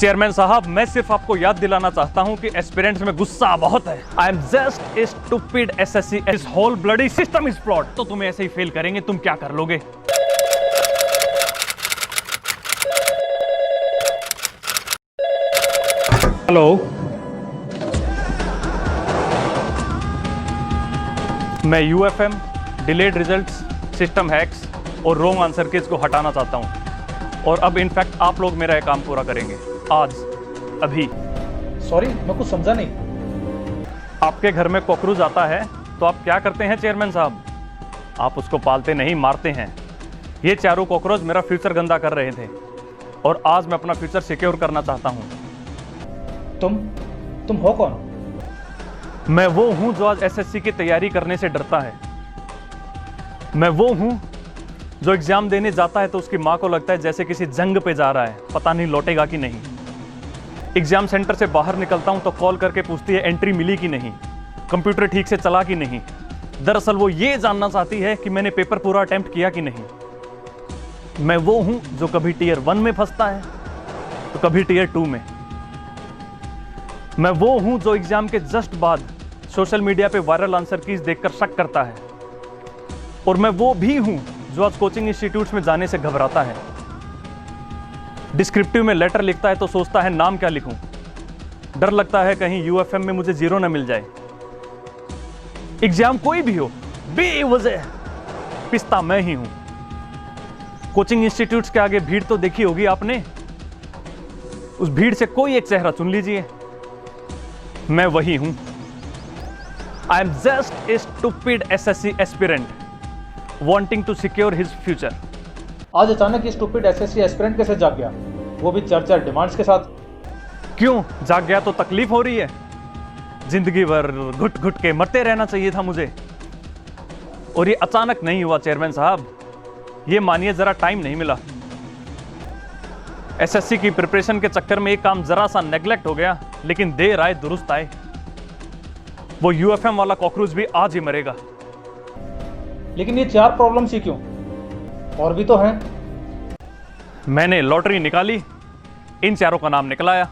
Chairman साहब, मैं सिर्फ आपको याद दिलाना चाहता हूं कि एस्पिरेंट्स में गुस्सा बहुत है। I am just a stupid SSC, this whole bloody system is flawed. तो तुम ऐसे ही फेल करेंगे, तुम क्या कर लोगे? हेलो, मैं UFM, delayed results, system hacks और रॉन्ग आंसर कीज को हटाना चाहता हूं। और अब इनफैक्ट आप लोग मेरा यह काम पूरा करेंगे आज, अभी। सॉरी, मैं कुछ समझा नहीं। आपके घर में कॉकरोच आता है तो आप क्या करते हैं चेयरमैन साहब? आप उसको पालते नहीं, मारते हैं। ये चारों कॉकरोच मेरा फ्यूचर गंदा कर रहे थे और आज मैं अपना फ्यूचर सिक्योर करना चाहता हूं। तुम हो कौन? मैं वो हूं जो आज एसएससी की तैयारी करने से डरता है। मैं वो हूं जो एग्जाम देने जाता है तो उसकी मां को लगता है जैसे किसी जंग पे जा रहा है, पता नहीं लौटेगा कि नहीं। एग्जाम सेंटर से बाहर निकलता हूं तो कॉल करके पूछती है एंट्री मिली कि नहीं, कंप्यूटर ठीक से चला कि नहीं। दरअसल वो ये जानना चाहती है कि मैंने पेपर पूरा अटेम्प्ट किया कि नहीं। मैं वो हूं जो कभी टीयर 1 में फंसता है तो कभी टीयर 2 में। मैं वो हूं जो एग्जाम के जस्ट बाद सोशल मीडिया पे वायरल आंसर कीज देखकर शक करता है। और मैं वो भी हूं जो आज कोचिंग इंस्टीट्यूट्स में जाने से घबराता है। डिस्क्रिप्टिव में लेटर लिखता है तो सोचता है नाम क्या लिखूं। डर लगता है कहीं यूएफएम में मुझे 0 न मिल जाए। एग्जाम कोई भी हो, बेवजह पिसता मैं ही हूं। कोचिंग इंस्टीट्यूट्स के आगे भीड़ तो देखी होगी आपने। उस भीड़ से कोई एक चेहरा चुन लीजिए, मैं वही हूं। I am just a stupid SSC aspirant wanting to secure his future. आज अचानक ये स्टूपिड एसएससी एस्पिरेंट कैसे जाग गया, वो भी 4 डिमांड्स के साथ? क्यों जाग गया? तो तकलीफ हो रही है। जिंदगी भर घुट घुट के मरते रहना चाहिए था मुझे, और ये अचानक नहीं हुआ चेयरमैन साहब। ये मानिए जरा टाइम नहीं मिला। एसएससी की प्रिपरेशन के चक्कर में एक काम जरा सा नेग्लेक्ट हो गया, लेकिन देर आए दुरुस्त आए। वो यूएफएम वाला कॉकरोच भी आज ही मरेगा। लेकिन ये 4 प्रॉब्लम्स ही क्यों? और भी तो हैं। मैंने लॉटरी निकाली, इन चारों का नाम निकलाया।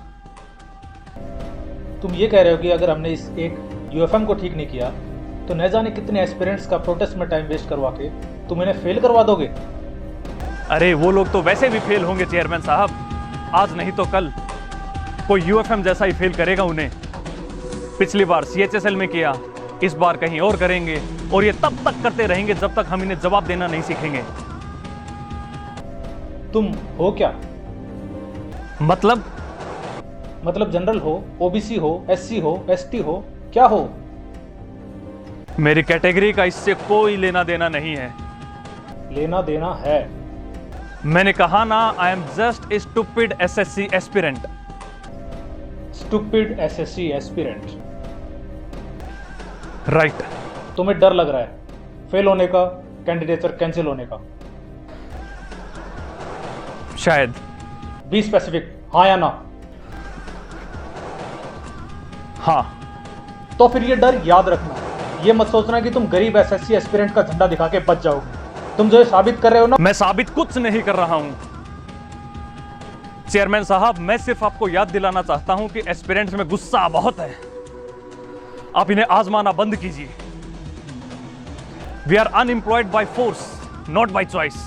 तुम ये कह रहे हो कि अगर हमने इस एक यूएफएम को ठीक नहीं किया तो न जाने कितने एस्पिरेंट्स का प्रोटेस्ट में टाइम वेस्ट करवा के तुम इन्हें फेल करवा दोगे? अरे वो लोग तो वैसे भी फेल होंगे चेयरमैन साहब, आज नहीं तो कल कोई यूएफएम जैसा ही फेल करेगा उन्हें। पिछली बार सीएचएसएल में किया, इस बार कहीं और करेंगे, और ये तब तक करते रहेंगे जब तक हम इन्हें जवाब देना नहीं सीखेंगे। तुम हो क्या? मतलब जनरल हो, ओबीसी हो, एससी हो, एसटी हो, क्या हो? मेरी कैटेगरी का इससे कोई लेना देना नहीं है। लेना देना है। मैंने कहा ना, आई am just a stupid SSC aspirant. Stupid SSC aspirant, right. तुम्हें डर लग रहा है फेल होने का, कैंडिडेचर कैंसिल होने का? शायद। बी स्पेसिफिक, हाँ या ना? हाँ। तो फिर ये डर याद रखना। ये मत सोचना कि तुम गरीब एसएससी एस्पिरेंट का झंडा दिखा के बच जाओगे। तुम जो ये साबित कर रहे हो ना। मैं साबित कुछ नहीं कर रहा हूं चेयरमैन साहब। मैं सिर्फ आपको याद दिलाना चाहता हूं कि एस्पिरेंट्स में गुस्सा बहुत है। आप इन्हें आजमाना बंद कीजिए। We are unemployed by force, not by choice.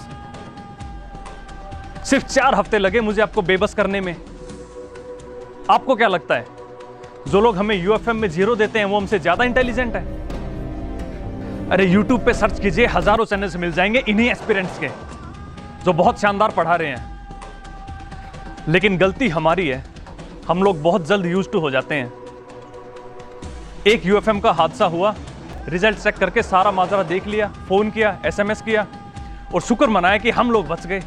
सिर्फ 4 हफ्ते लगे मुझे आपको बेबस करने में। आपको क्या लगता है जो लोग हमें यूएफएम में 0 देते हैं वो हमसे ज्यादा इंटेलिजेंट है? अरे यूट्यूब पे सर्च कीजिए, हजारों चैनल्स मिल जाएंगे इन्हीं एस्पिरेंट्स के जो बहुत शानदार पढ़ा रहे हैं। लेकिन गलती हमारी है, हम लोग बहुत जल्द यूज्ड टू हो जाते हैं। एक यूएफएम का हादसा हुआ, रिजल्ट चेक करके सारा माजरा देख लिया, फोन किया, एसएमएस किया और शुक्र मनाया कि हम लोग बच गए।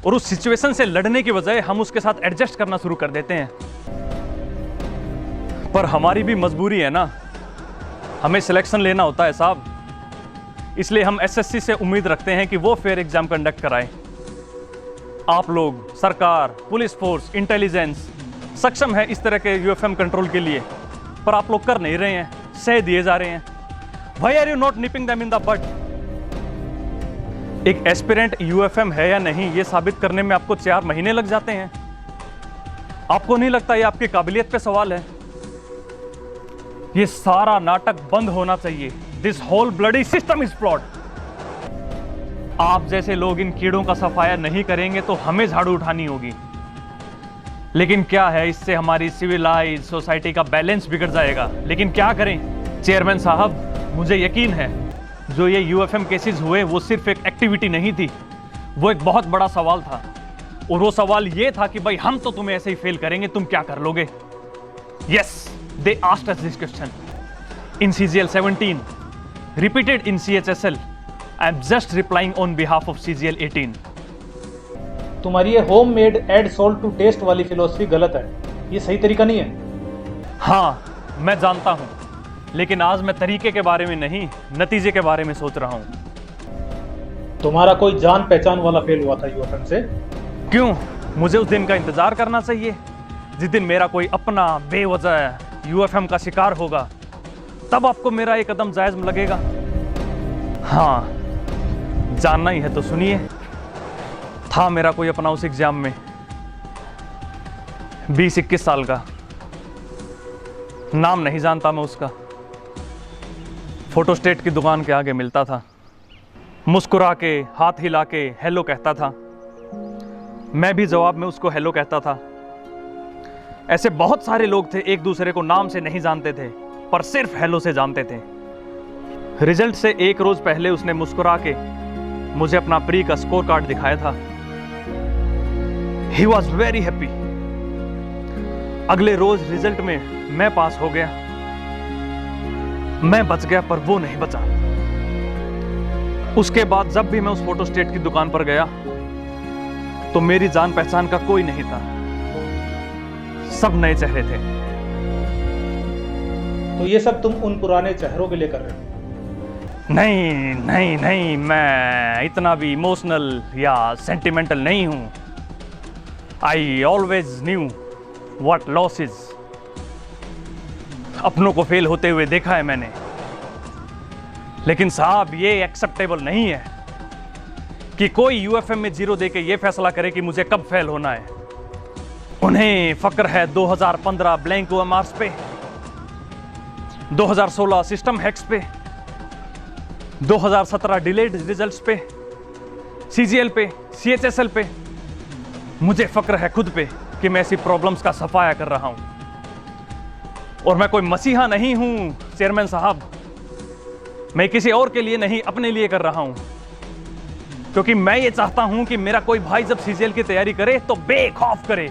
और उस सिचुएशन से लड़ने की बजाय हम उसके साथ एडजस्ट करना शुरू कर देते हैं। पर हमारी भी मजबूरी है ना, हमें सिलेक्शन लेना होता है साहब। इसलिए हम एसएससी से उम्मीद रखते हैं कि वो फेयर एग्जाम कंडक्ट कराए। आप लोग, सरकार, पुलिस फोर्स, इंटेलिजेंस सक्षम है इस तरह के यूएफएम कंट्रोल के लिए, पर आप लोग कर नहीं रहे हैं, सह दिए जा रहे हैं। Why are you not nipping them in the butt? एक एस्पिरेंट यूएफएम है या नहीं ये साबित करने में आपको 4 महीने लग जाते हैं। आपको नहीं लगता ये आपकी काबिलियत पे सवाल है? ये सारा नाटक बंद होना चाहिए। This whole bloody system is flawed. आप जैसे लोग इन कीड़ों का सफाया नहीं करेंगे तो हमें झाड़ू उठानी होगी। लेकिन क्या है, इससे हमारी सिविलाइज सोसाइटी का बैलेंस बिगड़ जाएगा। लेकिन क्या करें चेयरमैन साहब, मुझे यकीन है जो ये यूएफएम केसेस हुए वो सिर्फ एक एक्टिविटी नहीं थी, वो एक बहुत बड़ा सवाल था। और वो सवाल ये था कि भाई हम तो तुम्हें ऐसे ही फेल करेंगे, तुम क्या कर लोगे? Yes, they asked us this question in CGL 17, repeated in CHSL. I am just replying on behalf of CGL 18. तुम्हारी ये home made add salt to taste वाली फिलॉसफी गलत है, ये सही तरीका नहीं है। हाँ, मैं जानता हूं, लेकिन आज मैं तरीके के बारे में नहीं, नतीजे के बारे में सोच रहा हूं। तुम्हारा कोई जान पहचान वाला फेल हुआ था यूएफएम से? क्यों? मुझे उस दिन का इंतजार करना चाहिए जिस दिन मेरा कोई अपना बेवजह यूएफएम का शिकार होगा, तब आपको मेरा एक कदम जायज लगेगा। हाँ, जानना ही है तो सुनिए। था मेरा कोई अपना उस एग्जाम में, 20-21 साल का, नाम नहीं जानता मैं उसका। फोटोस्टेट की दुकान के आगे मिलता था, मुस्कुरा के हाथ हिला के हेलो कहता था, मैं भी जवाब में उसको हेलो कहता था। ऐसे बहुत सारे लोग थे, एक दूसरे को नाम से नहीं जानते थे पर सिर्फ हेलो से जानते थे। रिजल्ट से एक रोज पहले उसने मुस्कुरा के मुझे अपना प्री का स्कोर कार्ड दिखाया था। He was very happy. अगले रोज रिजल्ट में मैं पास हो गया, मैं बच गया पर वो नहीं बचा। उसके बाद जब भी मैं उस फोटोस्टेट की दुकान पर गया तो मेरी जान पहचान का कोई नहीं था, सब नए चेहरे थे। तो ये सब तुम उन पुराने चेहरों के लिए कर रहे हो? नहीं नहीं नहीं, मैं इतना भी इमोशनल या सेंटिमेंटल नहीं हूं। I always knew what loss is. अपनों को फेल होते हुए देखा है मैंने, लेकिन साहब ये एक्सेप्टेबल नहीं है कि कोई यूएफएम में 0 देके ये फैसला करे कि मुझे कब फेल होना है। उन्हें फक्र है 2015 ब्लैंक OMRs पे, 2016 सिस्टम हैक्स पे, 2017 डिलेड रिजल्ट्स पे, CGL पे, CHSL पे। मुझे फक्र है खुद पे कि मैं ऐसी प्रॉब्लम्स का सफाया कर रहा हूं। और मैं कोई मसीहा नहीं हूं चेयरमैन साहब, मैं किसी और के लिए नहीं, अपने लिए कर रहा हूं। क्योंकि मैं ये चाहता हूं कि मेरा कोई भाई जब CGL की तैयारी करे तो बेखौफ करे,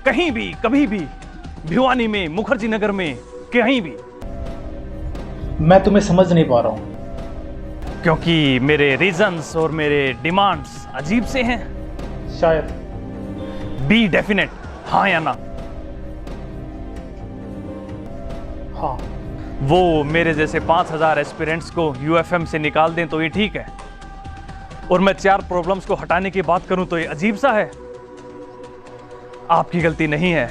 कहीं भी कभी भी, भिवानी में, मुखर्जी नगर में, कहीं भी। मैं तुम्हें समझ नहीं पा रहा हूं। क्योंकि मेरे रीजंस और मेरे डिमांड्स अजीब से हैं। शायद। बी डेफिनेट, हाँ या ना? हाँ। वो मेरे जैसे 5000 एस्पिरेंट्स को यूएफएम से निकाल दें तो ये ठीक है, और मैं 4 प्रॉब्लम्स को हटाने की बात करूं तो ये अजीब सा है। आपकी गलती नहीं है।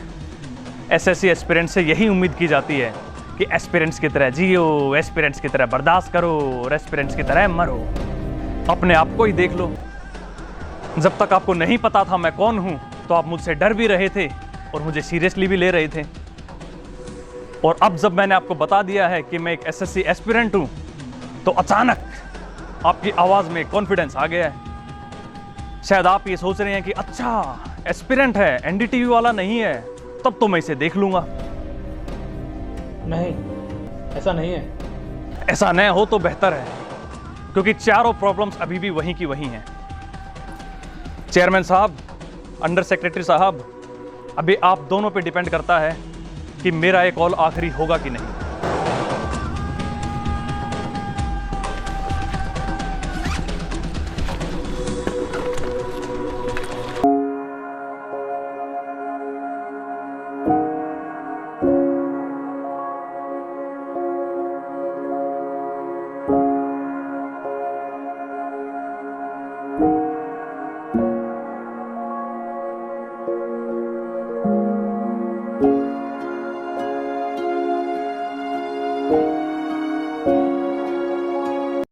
एसएससी एस्पिरेंट से यही उम्मीद की जाती है कि एस्पिरेंट्स की तरह जियो, एस्पिरेंट्स की तरह बर्दाश्त करो और एस्पिरेंट्स की तरह मरो। अपने आप को ही देख लो। जब तक आपको नहीं पता था मैं कौन हूं तो आप मुझसे डर भी रहे थे और मुझे सीरियसली भी ले रहे थे। और अब जब मैंने आपको बता दिया है कि मैं एक एसएससी एस्पिरेंट हूं तो अचानक आपकी आवाज में कॉन्फिडेंस आ गया है। शायद आप ये सोच रहे हैं कि अच्छा एस्पिरेंट है, एनडीटीवी वाला नहीं है, तब तो मैं इसे देख लूंगा। नहीं, ऐसा नहीं है। ऐसा न हो तो बेहतर है, क्योंकि चारों प्रॉब्लम्स अभी भी वहीं की वहीं हैं। चेयरमैन साहब, अंडर सेक्रेटरी साहब, अभी आप दोनों पे डिपेंड करता है कि मेरा ये कॉल आखिरी होगा कि नहीं।